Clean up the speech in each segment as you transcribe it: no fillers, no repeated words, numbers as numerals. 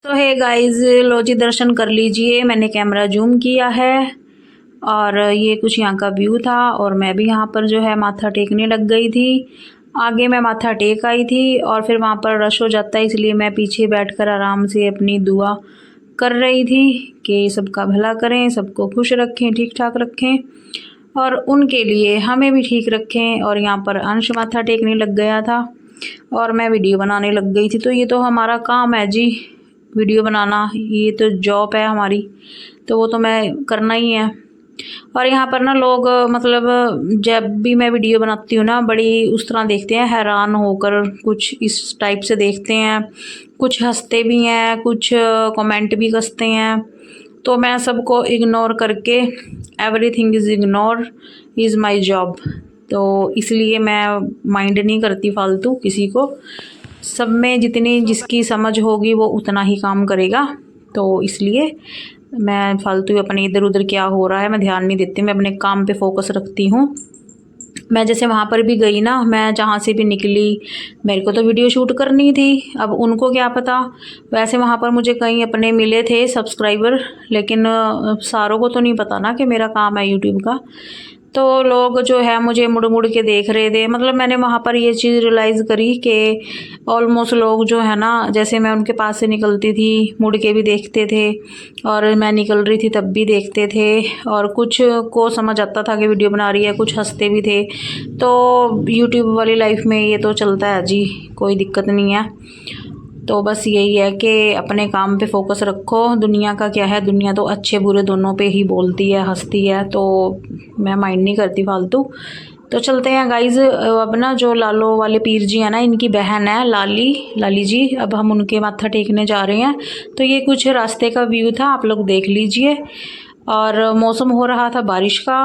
तो है गाइस, लो जी दर्शन कर लीजिए। मैंने कैमरा जूम किया है और ये कुछ यहाँ का व्यू था और मैं भी यहाँ पर जो है माथा टेकने लग गई थी। आगे मैं माथा टेक आई थी और फिर वहाँ पर रश हो जाता है, इसलिए मैं पीछे बैठकर आराम से अपनी दुआ कर रही थी कि सबका भला करें, सबको खुश रखें, ठीक ठाक रखें और उनके लिए हमें भी ठीक रखें। और यहाँ पर अंश माथा टेकने लग गया था और मैं वीडियो बनाने लग गई थी। तो ये तो हमारा काम है जी, वीडियो बनाना, ये तो जॉब है हमारी, तो वो तो मैं करना ही है। और यहाँ पर ना लोग मतलब जब भी मैं वीडियो बनाती हूँ ना, बड़ी उस तरह देखते हैं, हैरान होकर कुछ इस टाइप से देखते हैं, कुछ हंसते भी हैं, कुछ कमेंट भी कसते हैं। तो मैं सबको इग्नोर करके, everything is ignore is my job, तो इसलिए मैं माइंड नहीं करती फालतू किसी को। सब में जितनी जिसकी समझ होगी वो उतना ही काम करेगा, तो इसलिए मैं फालतू अपने इधर उधर क्या हो रहा है मैं ध्यान नहीं देती, मैं अपने काम पे फोकस रखती हूँ। मैं जैसे वहाँ पर भी गई ना, मैं जहाँ से भी निकली, मेरे को तो वीडियो शूट करनी थी, अब उनको क्या पता। वैसे वहाँ पर मुझे कई अपने मिले थे सब्सक्राइबर, लेकिन सारों को तो नहीं पता ना कि मेरा काम है यूट्यूब का। तो लोग जो है मुझे मुड़ मुड़ के देख रहे थे। मतलब मैंने वहाँ पर ये चीज़ रियलाइज़ करी कि ऑलमोस्ट लोग जो है ना, जैसे मैं उनके पास से निकलती थी मुड़ के भी देखते थे और मैं निकल रही थी तब भी देखते थे, और कुछ को समझ आता था कि वीडियो बना रही है, कुछ हंसते भी थे। तो यूट्यूब वाली लाइफ में ये तो चलता है जी, कोई दिक्कत नहीं है। तो बस यही है कि अपने काम पे फोकस रखो। दुनिया का क्या है, दुनिया तो अच्छे बुरे दोनों पे ही बोलती है, हंसती है, तो मैं माइंड नहीं करती फालतू। तो चलते हैं गाइज़। अब ना जो लालो वाले पीर जी हैं ना, इनकी बहन है लाली जी, अब हम उनके माथा टेकने जा रहे हैं। तो ये कुछ रास्ते का व्यू था, आप लोग देख लीजिए। और मौसम हो रहा था बारिश का,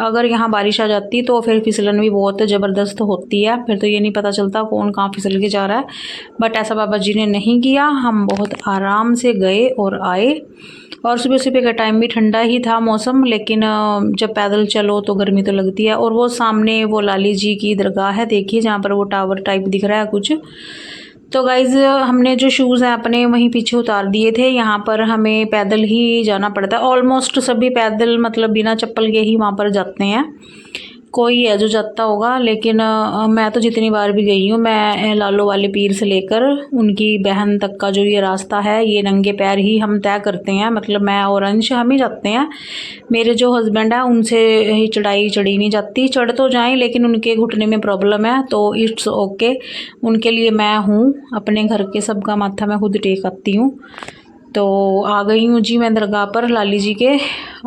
अगर यहाँ बारिश आ जाती तो फिर फिसलन भी बहुत ज़बरदस्त होती है, फिर तो ये नहीं पता चलता कौन कहाँ फिसल के जा रहा है। बट ऐसा बाबा जी ने नहीं किया, हम बहुत आराम से गए और आए। और सुबह सुबह का टाइम भी ठंडा ही था मौसम, लेकिन जब पैदल चलो तो गर्मी तो लगती है। और वो सामने वो लाली जी की दरगाह है, देखिए जहाँ पर वो टावर टाइप दिख रहा है कुछ। तो गाइज़ हमने जो शूज़ हैं अपने वहीं पीछे उतार दिए थे। यहाँ पर हमें पैदल ही जाना पड़ता है, ऑलमोस्ट सभी पैदल, मतलब बिना चप्पल के ही वहाँ पर जाते हैं। कोई है जो जाता होगा, लेकिन मैं तो जितनी बार भी गई हूँ, मैं लालो वाले पीर से लेकर उनकी बहन तक का जो ये रास्ता है, ये नंगे पैर ही हम तय करते हैं। मतलब मैं और अंश हम ही जाते हैं, मेरे जो हस्बैंड है उनसे ही चढ़ाई चढ़ी नहीं जाती। चढ़ तो जाएं लेकिन उनके घुटने में प्रॉब्लम है, तो इट्स ओके, उनके लिए मैं हूँ। अपने घर के सबका माथा मैं खुद टेक आती हूँ। तो आ गई हूँ जी मैं दरगाह पर लाली जी के,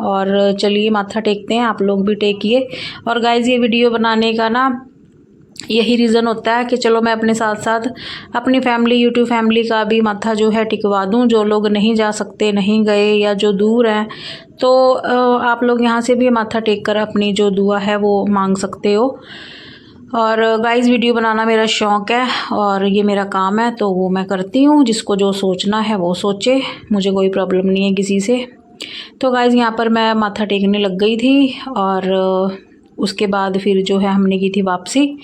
और चलिए माथा टेकते हैं, आप लोग भी टेकिए। और गाइज़ ये वीडियो बनाने का ना यही रीज़न होता है कि चलो मैं अपने साथ साथ अपनी फैमिली, यूट्यूब फैमिली का भी माथा जो है टिकवा दूँ। जो लोग नहीं जा सकते, नहीं गए, या जो दूर हैं, तो आप लोग यहाँ से भी माथा टेक कर अपनी जो दुआ है वो मांग सकते हो। और गाइस वीडियो बनाना मेरा शौक़ है और ये मेरा काम है, तो वो मैं करती हूँ। जिसको जो सोचना है वो सोचे, मुझे कोई प्रॉब्लम नहीं है किसी से। तो गाइस यहाँ पर मैं माथा टेकने लग गई थी और उसके बाद फिर जो है हमने की थी वापसी।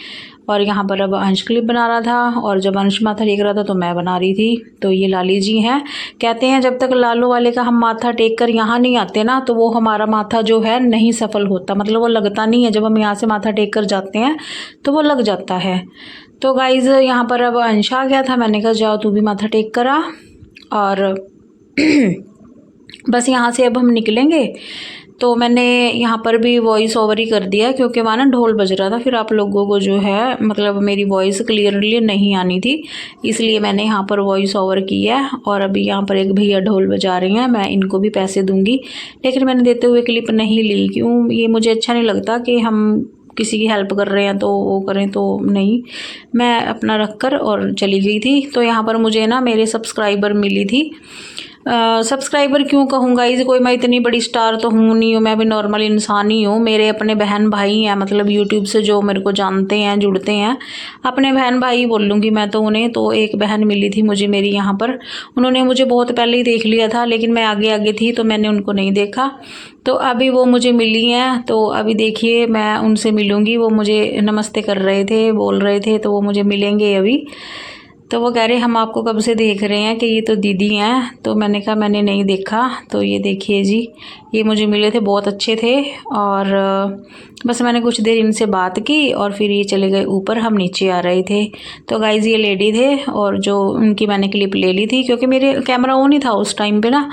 और यहाँ पर अब अंश क्लिप बना रहा था, और जब अंश माथा टेक रहा था तो मैं बना रही थी। तो ये लाली जी हैं, कहते हैं जब तक लालो वाले का हम माथा टेक कर यहाँ नहीं आते ना, तो वो हमारा माथा जो है नहीं सफल होता, मतलब वो लगता नहीं है। जब हम यहाँ से माथा टेक कर जाते हैं तो वो लग जाता है। तो गाइज़ यहाँ पर अब अंश आ गया था, मैंने कहा जाओ तू भी माथा टेक कर आ। और बस यहाँ से अब हम निकलेंगे। तो मैंने यहाँ पर भी वॉइस ओवर ही कर दिया, क्योंकि वहाँ ना ढोल बज रहा था, फिर आप लोगों को जो है मतलब मेरी वॉइस क्लियरली नहीं आनी थी, इसलिए मैंने यहाँ पर वॉइस ओवर की है। और अभी यहाँ पर एक भैया ढोल बजा रहे हैं, मैं इनको भी पैसे दूंगी, लेकिन मैंने देते हुए क्लिप नहीं ली। क्यों, ये मुझे अच्छा नहीं लगता कि हम किसी की हेल्प कर रहे हैं तो वो करें, तो नहीं, मैं अपना रख कर और चली गई थी। तो यहाँ पर मुझे ना मेरे सब्सक्राइबर मिली थी, सब्सक्राइबर क्यों कहूँगा, इसे कोई मैं इतनी बड़ी स्टार तो हूँ नहीं हूँ, मैं भी नॉर्मल इंसान ही हूँ। मेरे अपने बहन भाई हैं, मतलब यूट्यूब से जो मेरे को जानते हैं, जुड़ते हैं, अपने बहन भाई बोल लूँगी मैं तो उन्हें। तो एक बहन मिली थी मुझे मेरी यहाँ पर, उन्होंने मुझे बहुत पहले ही देख लिया था, लेकिन मैं आगे आगे थी तो मैंने उनको नहीं देखा। तो अभी वो मुझे मिली हैं, तो अभी देखिए मैं उनसे मिलूँगी। वो मुझे नमस्ते कर रहे थे, बोल रहे थे, तो वो मुझे मिलेंगे अभी। तो वो कह रहे हम आपको कब से देख रहे हैं कि ये तो दीदी हैं। तो मैंने कहा मैंने नहीं देखा। तो ये देखिए जी, ये मुझे मिले थे, बहुत अच्छे थे। और बस मैंने कुछ देर इनसे बात की और फिर ये चले गए ऊपर, हम नीचे आ रहे थे। तो गाइज़ ये लेडी थे और जो उनकी मैंने क्लिप ले ली थी क्योंकि मेरे कैमरा ऑन ही था उस टाइम पे ना।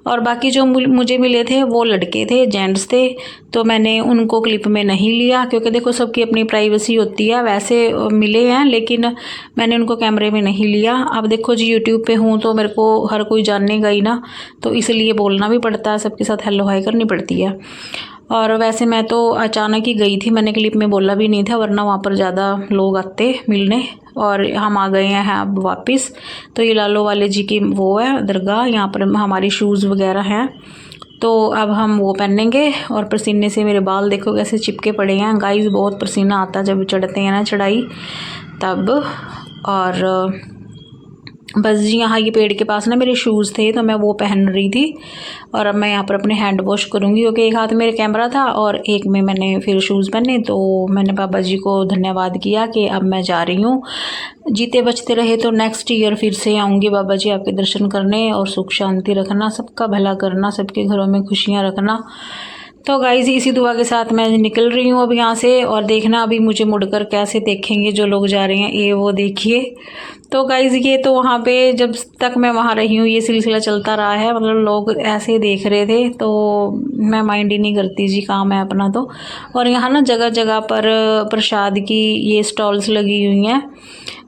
और बाकी जो मुझे मिले थे वो लड़के थे, जेंट्स थे। तो मैंने उनको क्लिप में नहीं लिया क्योंकि देखो सबकी अपनी प्राइवेसी होती है। वैसे मिले हैं लेकिन मैंने उनको कैमरे में नहीं लिया। अब देखो जी यूट्यूब पे हूँ तो मेरे को हर कोई जानेगा ही ना, तो इसलिए बोलना भी पड़ता है, सबके साथ हेलो हाय करनी पड़ती है। और वैसे मैं तो अचानक ही गई थी, मैंने क्लिप में बोला भी नहीं था, वरना वहाँ पर ज़्यादा लोग आते मिलने। और हम आ गए हैं अब वापस। तो ये लालो वाले जी की वो है दरगाह, यहाँ पर हमारी शूज़ वगैरह हैं। तो अब हम वो पहनेंगे। और पसीने से मेरे बाल देखो कैसे चिपके पड़े हैं गाइस, बहुत पसीना आता है जब चढ़ते हैं ना चढ़ाई तब। और बस जी यहाँ ये पेड़ के पास ना मेरे शूज़ थे तो मैं वो पहन रही थी। और अब मैं यहाँ पर अपने हैंड वॉश करूँगी क्योंकि एक हाथ मेरे कैमरा था और एक में मैंने फिर शूज़ पहने। तो मैंने बाबा जी को धन्यवाद किया कि अब मैं जा रही हूँ, जीते बचते रहे तो नेक्स्ट ईयर फिर से आऊँगी बाबा जी आपके दर्शन करने। और सुख शांति रखना, सबका भला करना, सबके घरों में खुशियाँ रखना। तो गाइज़ इसी दुआ के साथ मैं निकल रही हूँ अब यहाँ से। और देखना अभी मुझे मुड़कर कैसे देखेंगे जो लोग जा रहे हैं, ये वो देखिए। तो गाइज़ ये तो वहाँ पे जब तक मैं वहाँ रही हूँ ये सिलसिला चलता रहा है, मतलब लोग ऐसे देख रहे थे तो मैं माइंड ही नहीं करती जी, काम है अपना तो। और यहाँ ना जगह जगह पर प्रसाद की ये स्टॉल्स लगी हुई हैं,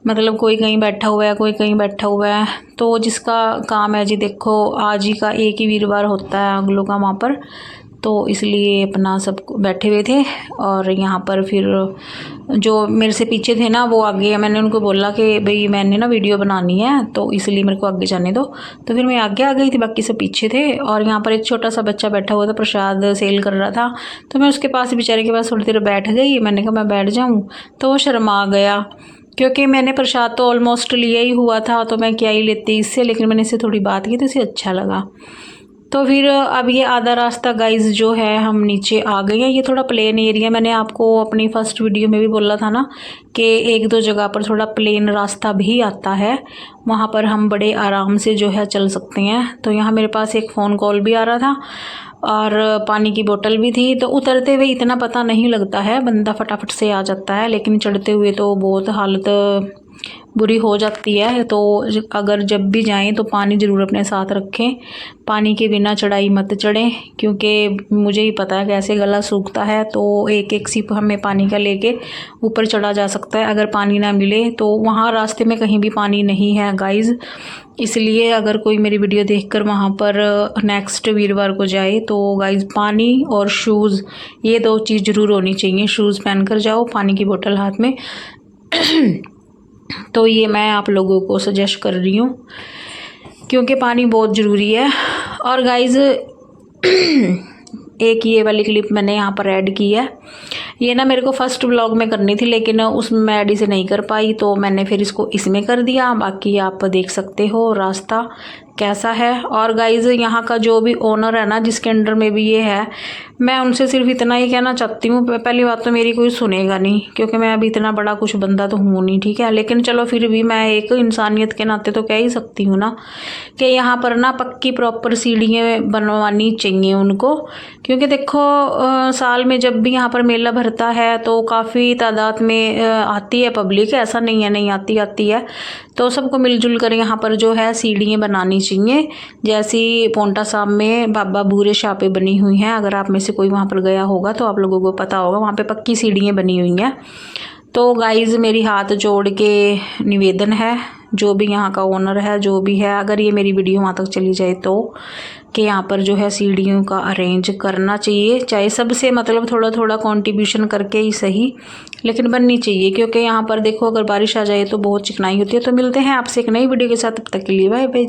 मतलब कोई कहीं बैठा हुआ है, कोई कहीं बैठा हुआ है। तो जिसका काम है जी, देखो आज ही का एक ही वीरवार होता है अगलों का वहाँ पर, तो इसलिए अपना सब बैठे हुए थे। और यहाँ पर फिर जो मेरे से पीछे थे ना वो आगे, मैंने उनको बोला कि भाई मैंने ना वीडियो बनानी है तो इसलिए मेरे को आगे जाने दो। तो फिर मैं आगे आ गई थी, बाकी सब पीछे थे। और यहाँ पर एक छोटा सा बच्चा बैठा हुआ था, प्रसाद सेल कर रहा था। तो मैं उसके पास, बेचारे के पास थोड़ी देर बैठ गई। मैंने कहा मैं बैठ जाऊँ, तो वो शर्मा गया क्योंकि मैंने प्रसाद तो ऑलमोस्ट लिया ही हुआ था, तो मैं क्या ही लेती इससे। लेकिन मैंने इससे थोड़ी बात की तो इसे अच्छा लगा। तो फिर अब ये आधा रास्ता गाइस जो है हम नीचे आ गए हैं। ये थोड़ा प्लेन एरिया, मैंने आपको अपनी फर्स्ट वीडियो में भी बोला था ना कि एक दो जगह पर थोड़ा प्लेन रास्ता भी आता है, वहाँ पर हम बड़े आराम से जो है चल सकते हैं। तो यहाँ मेरे पास एक फ़ोन कॉल भी आ रहा था और पानी की बोतल भी थी। तो उतरते हुए इतना पता नहीं लगता है, बंदा फटाफट से आ जाता है, लेकिन चढ़ते हुए तो बहुत हालत बुरी हो जाती है। तो अगर जब भी जाएं तो पानी ज़रूर अपने साथ रखें, पानी के बिना चढ़ाई मत चढ़ें, क्योंकि मुझे ही पता है कैसे गला सूखता है। तो एक एक सिप हमें पानी का लेके ऊपर चढ़ा जा सकता है। अगर पानी ना मिले तो वहाँ रास्ते में कहीं भी पानी नहीं है गाइज़, इसलिए अगर कोई मेरी वीडियो देखकर वहाँ पर नेक्स्ट वीरवार को जाए तो गाइज़ पानी और शूज़, ये दो चीज़ ज़रूर होनी चाहिए। शूज़ पहन कर जाओ, पानी की बोतल हाथ में। तो ये मैं आप लोगों को सजेस्ट कर रही हूँ क्योंकि पानी बहुत ज़रूरी है। और गाइज़ एक ये वाली क्लिप मैंने यहाँ पर ऐड की है, ये ना मेरे को फर्स्ट व्लॉग में करनी थी लेकिन उसमें मैं ऐड इसे नहीं कर पाई, तो मैंने फिर इसको इसमें कर दिया। बाकी आप देख सकते हो रास्ता कैसा है। और गाइज़ यहाँ का जो भी ओनर है ना, जिसके अंडर में भी ये है, मैं उनसे सिर्फ इतना ही कहना चाहती हूँ, पहली बात तो मेरी कोई सुनेगा नहीं क्योंकि मैं अभी इतना बड़ा कुछ बंदा तो हूँ नहीं, ठीक है। लेकिन चलो फिर भी मैं एक इंसानियत के नाते तो कह ही सकती हूँ ना कि यहाँ पर ना पक्की प्रॉपर सीढ़ियाँ बनवानी चाहिए उनको। क्योंकि देखो साल में जब भी यहाँ पर मेला भरता है तो काफ़ी तादाद में आती है पब्लिक, ऐसा नहीं है नहीं आती, आती है। तो सबको मिलजुल कर यहाँ पर जो है सीढ़ियाँ बनानी चाहिए, जैसी पोंटा साहब में बाबा बूढ़े शाह पे बनी हुई हैं। अगर आप में से कोई वहाँ पर गया होगा तो आप लोगों को पता होगा, वहाँ पे पक्की सीढ़ियाँ बनी हुई हैं। तो गाइज़ मेरी हाथ जोड़ के निवेदन है, जो भी यहाँ का ओनर है, जो भी है, अगर ये मेरी वीडियो वहाँ तक चली जाए तो कि यहाँ पर जो है सीढ़ियों का अरेंज करना चाहिए, चाहे सबसे मतलब थोड़ा थोड़ा कंट्रीब्यूशन करके ही सही, लेकिन बननी चाहिए। क्योंकि यहाँ पर देखो अगर बारिश आ जाए तो बहुत चिकनाई होती है। तो मिलते हैं आपसे एक नई वीडियो के साथ, तब तक के लिए बाय बाय।